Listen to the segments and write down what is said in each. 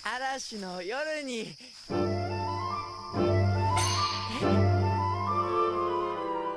嵐の夜に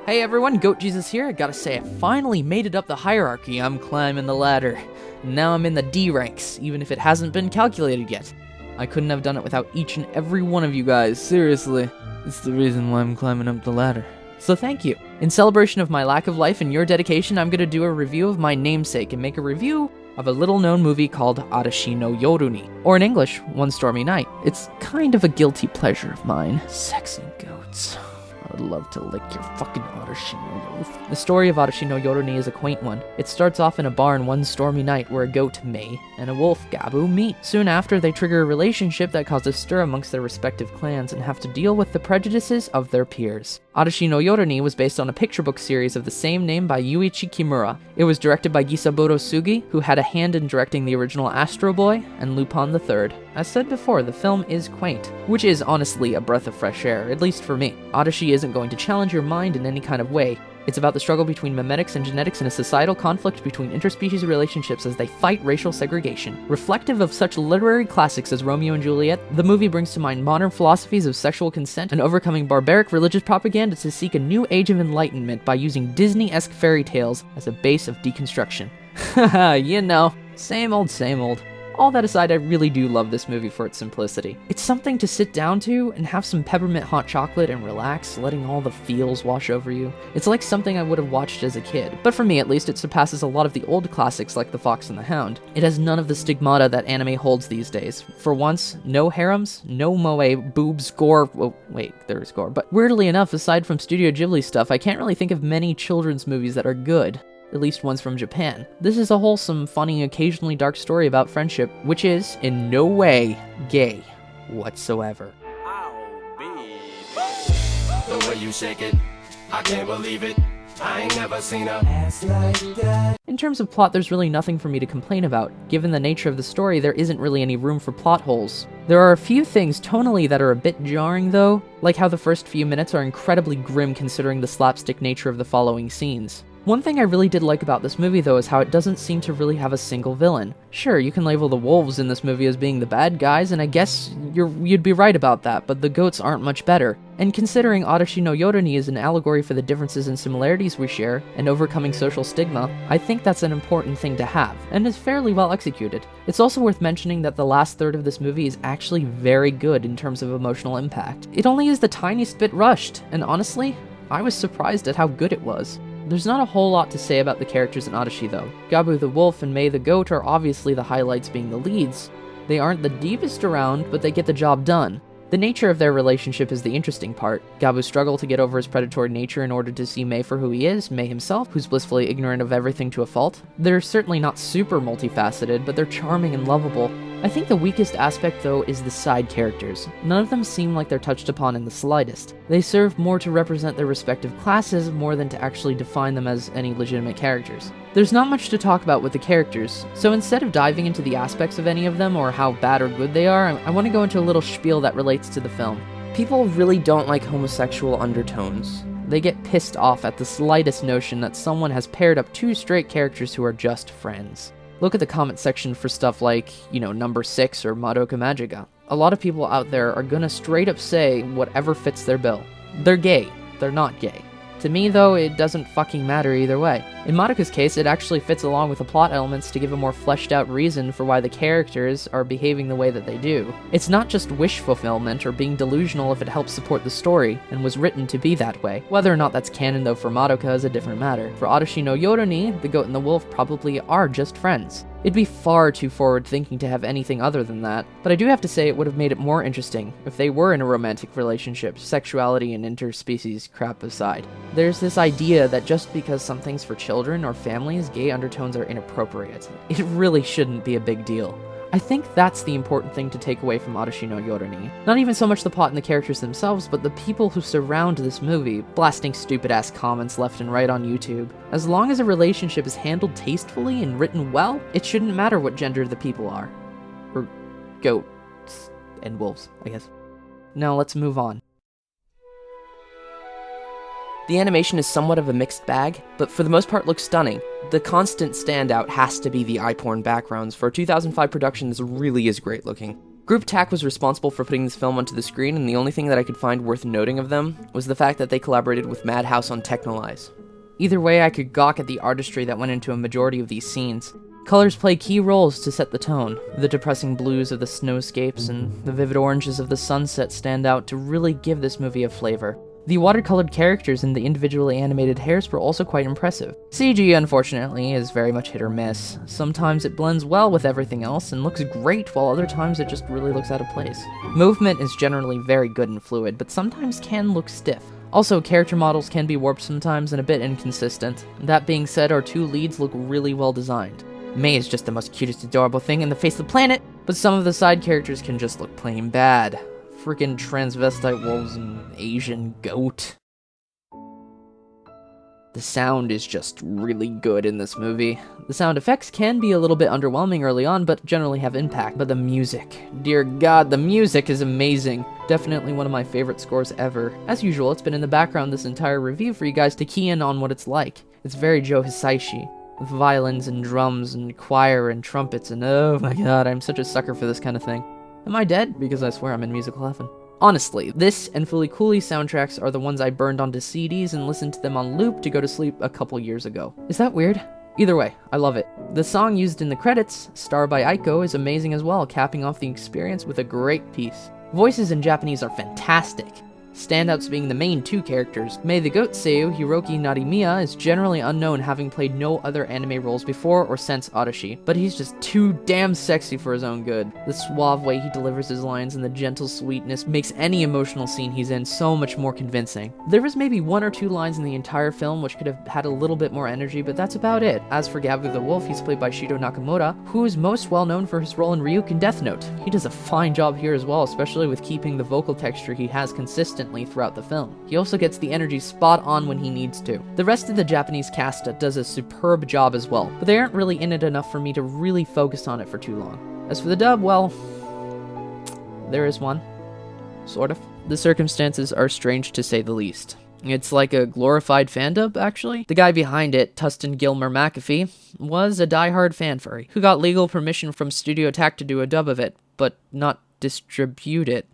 Hey everyone, GoatJesus here. I gotta say, I finally made it up the hierarchy. I'm climbing the ladder. Now I'm in the D ranks, even if it hasn't been calculated yet. I couldn't have done it without each and every one of you guys, seriously. It's the reason why I'm climbing up the ladder. So thank you. In celebration of my lack of life and your dedication, I'm gonna do a review of my namesake and make a review of a little-known movie called Arashi no Yoru, or in English, One Stormy Night. It's kind of a guilty pleasure of mine. Sexy goats. I would love to lick your fucking Arashi no Yoru. The story of Arashi no Yoru is a quaint one. It starts off in a barn one stormy night where a goat, Mei, and a wolf, Gabu, meet. Soon after, they trigger a relationship that causes stir amongst their respective clans and have to deal with the prejudices of their peers. Arashi no Yoru was based on a picture book series of the same name by Yuichi Kimura. It was directed by Gisaburo Sugi, who had a hand in directing the original Astro Boy and Lupin III. As said before, the film is quaint, which is honestly a breath of fresh air, at least for me. Arashi isn't going to challenge your mind in any kind of way. It's about the struggle between memetics and genetics and a societal conflict between interspecies relationships as they fight racial segregation. Reflective of such literary classics as Romeo and Juliet, the movie brings to mind modern philosophies of sexual consent and overcoming barbaric religious propaganda to seek a new age of enlightenment by using Disney-esque fairy tales as a base of deconstruction. Haha, you know, same old, same old. All that aside, I really do love this movie for its simplicity. It's something to sit down to and have some peppermint hot chocolate and relax, letting all the feels wash over you. It's like something I would have watched as a kid, but for me at least, it surpasses a lot of the old classics like The Fox and the Hound. It has none of the stigmata that anime holds these days. For once, no harems, no moe, boobs, gore. Oh, wait, there's gore. But weirdly enough, aside from Studio Ghibli stuff, I can't really think of many children's movies that are good. At least ones from Japan. This is a wholesome, funny, occasionally dark story about friendship, which is, in no way, gay whatsoever. The way you shake it, I can't believe it. I ain't never seen a ass like that. In terms of plot, there's really nothing for me to complain about. Given the nature of the story, there isn't really any room for plot holes. There are a few things tonally that are a bit jarring though, like how the first few minutes are incredibly grim considering the slapstick nature of the following scenes. One thing I really did like about this movie though is how it doesn't seem to really have a single villain. Sure, you can label the wolves in this movie as being the bad guys, and I guess you'd be right about that, but the goats aren't much better. And considering Arashi no Yoru is an allegory for the differences and similarities we share, and overcoming social stigma, I think that's an important thing to have, and is fairly well executed. It's also worth mentioning that the last third of this movie is actually very good in terms of emotional impact. It only is the tiniest bit rushed, and honestly, I was surprised at how good it was. There's not a whole lot to say about the characters in Arashi though. Gabu the wolf and Mei the goat are obviously the highlights being the leads. They aren't the deepest around, but they get the job done. The nature of their relationship is the interesting part. Gabu's struggle to get over his predatory nature in order to see Mei for who he is, Mei himself, who's blissfully ignorant of everything to a fault. They're certainly not super multifaceted, but they're charming and lovable. I think the weakest aspect though is the side characters. None of them seem like they're touched upon in the slightest. They serve more to represent their respective classes more than to actually define them as any legitimate characters. There's not much to talk about with the characters, so instead of diving into the aspects of any of them or how bad or good they are, I want to go into a little spiel that relates to the film. People really don't like homosexual undertones. They get pissed off at the slightest notion that someone has paired up two straight characters who are just friends. Look at the comment section for stuff like, Number 6 or Madoka Magica. A lot of people out there are gonna straight up say whatever fits their bill. They're gay. They're not gay. To me, though, it doesn't fucking matter either way. In Madoka's case, it actually fits along with the plot elements to give a more fleshed out reason for why the characters are behaving the way that they do. It's not just wish fulfillment or being delusional if it helps support the story, and was written to be that way. Whether or not that's canon though for Madoka is a different matter. For Arashi no Yoru, the goat and the wolf probably are just friends. It'd be far too forward-thinking to have anything other than that, but I do have to say it would have made it more interesting if they were in a romantic relationship, sexuality and interspecies crap aside. There's this idea that just because something's for children or families, gay undertones are inappropriate. It really shouldn't be a big deal. I think that's the important thing to take away from Arashi no Yoru. Not even so much the plot and the characters themselves, but the people who surround this movie, blasting stupid-ass comments left and right on YouTube. As long as a relationship is handled tastefully and written well, it shouldn't matter what gender the people are. Or goats and wolves, I guess. Now let's move on. The animation is somewhat of a mixed bag, but for the most part looks stunning. The constant standout has to be the eye-porn backgrounds. For a 2005 production, this really is great looking. Group TAC was responsible for putting this film onto the screen, and the only thing that I could find worth noting of them was the fact that they collaborated with Madhouse on Technolize. Either way, I could gawk at the artistry that went into a majority of these scenes. Colors play key roles to set the tone. The depressing blues of the snowscapes and the vivid oranges of the sunset stand out to really give this movie a flavor. The watercolored characters and the individually animated hairs were also quite impressive. CG, unfortunately, is very much hit or miss. Sometimes it blends well with everything else and looks great, while other times it just really looks out of place. Movement is generally very good and fluid, but sometimes can look stiff. Also, character models can be warped sometimes and a bit inconsistent. That being said, our two leads look really well designed. Mei is just the most cutest adorable thing in the face of the planet, but some of the side characters can just look plain bad. Freaking transvestite wolves and Asian goat. The sound is just really good in this movie. The sound effects can be a little bit underwhelming early on, but generally have impact. But the music, dear God, the music is amazing. Definitely one of my favorite scores ever. As usual, it's been in the background this entire review for you guys to key in on what it's like. It's very Joe Hisaishi, with violins and drums and choir and trumpets, and oh my God, I'm such a sucker for this kind of thing. Am I dead? Because I swear I'm in musical heaven. Honestly, this and Fooly Cooly soundtracks are the ones I burned onto CDs and listened to them on loop to go to sleep a couple years ago. Is that weird? Either way, I love it. The song used in the credits, Star by Aiko, is amazing as well, capping off the experience with a great piece. Voices in Japanese are fantastic. Standouts being the main two characters. Mei the Goat Seiyu, Hiroki Narimiya, is generally unknown, having played no other anime roles before or since Arashi, but he's just too damn sexy for his own good. The suave way he delivers his lines and the gentle sweetness makes any emotional scene he's in so much more convincing. There was maybe one or two lines in the entire film which could have had a little bit more energy, but that's about it. As for Gabu the Wolf, he's played by Shido Nakamura, who is most well known for his role in Ryuk in Death Note. He does a fine job here as well, especially with keeping the vocal texture he has consistent throughout the film. He also gets the energy spot on when he needs to. The rest of the Japanese cast does a superb job as well, but they aren't really in it enough for me to really focus on it for too long. As for the dub, well, there is one. Sort of. The circumstances are strange to say the least. It's like a glorified fan dub, actually. The guy behind it, Tustin Gilmer McAfee, was a die-hard fan furry, who got legal permission from Studio TAC to do a dub of it, but not distribute it.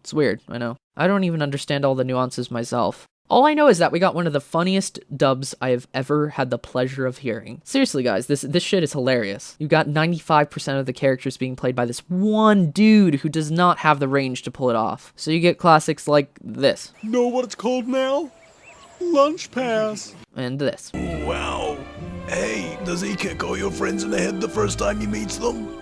It's weird, I know. I don't even understand all the nuances myself. All I know is that we got one of the funniest dubs I have ever had the pleasure of hearing. Seriously, guys, this shit is hilarious. You got 95% of the characters being played by this one dude who does not have the range to pull it off. So you get classics like this. Know what it's called now? Lunch pass. And this. Wow. Hey, does he kick all your friends in the head the first time he meets them?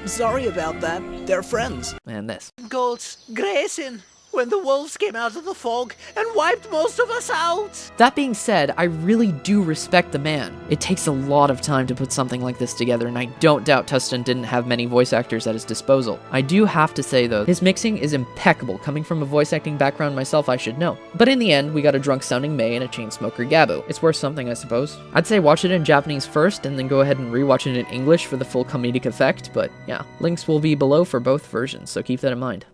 Sorry about that. They're friends. And this. Goats grazing when the wolves came out of the fog and wiped most of us out. That being said, I really do respect the man. It takes a lot of time to put something like this together, and I don't doubt Tustin didn't have many voice actors at his disposal. I do have to say, though, his mixing is impeccable. Coming from a voice acting background myself, I should know. But in the end, we got a drunk-sounding Mei and a chain-smoker Gabu. It's worth something, I suppose. I'd say watch it in Japanese first, and then go ahead and rewatch it in English for the full comedic effect, but yeah. Links will be below for both versions, so keep that in mind.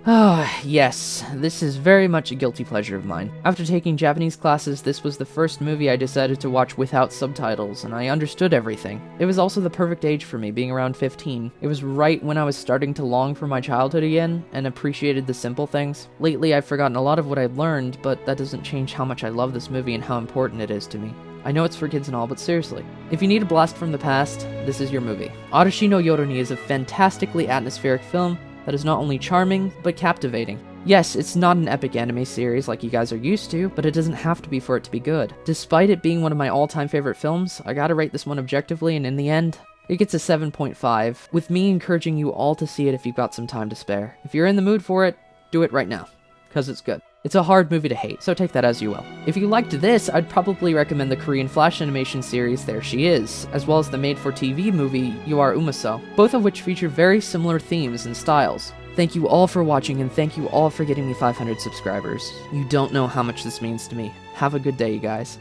Ah, yes, this is very much a guilty pleasure of mine. After taking Japanese classes, this was the first movie I decided to watch without subtitles, and I understood everything. It was also the perfect age for me, being around 15. It was right when I was starting to long for my childhood again, and appreciated the simple things. Lately, I've forgotten a lot of what I've learned, but that doesn't change how much I love this movie and how important it is to me. I know it's for kids and all, but seriously, if you need a blast from the past, this is your movie. Arashi no Yoru ni is a fantastically atmospheric film that is not only charming, but captivating. Yes, it's not an epic anime series like you guys are used to, but it doesn't have to be for it to be good. Despite it being one of my all-time favorite films, I gotta rate this one objectively, and in the end, it gets a 7.5, with me encouraging you all to see it if you've got some time to spare. If you're in the mood for it, do it right now, because it's good. It's a hard movie to hate, so take that as you will. If you liked this, I'd probably recommend the Korean flash animation series There She Is, as well as the made-for-TV movie Are Umasou, both of which feature very similar themes and styles. Thank you all for watching, and thank you all for getting me 500 subscribers. You don't know how much this means to me. Have a good day, you guys.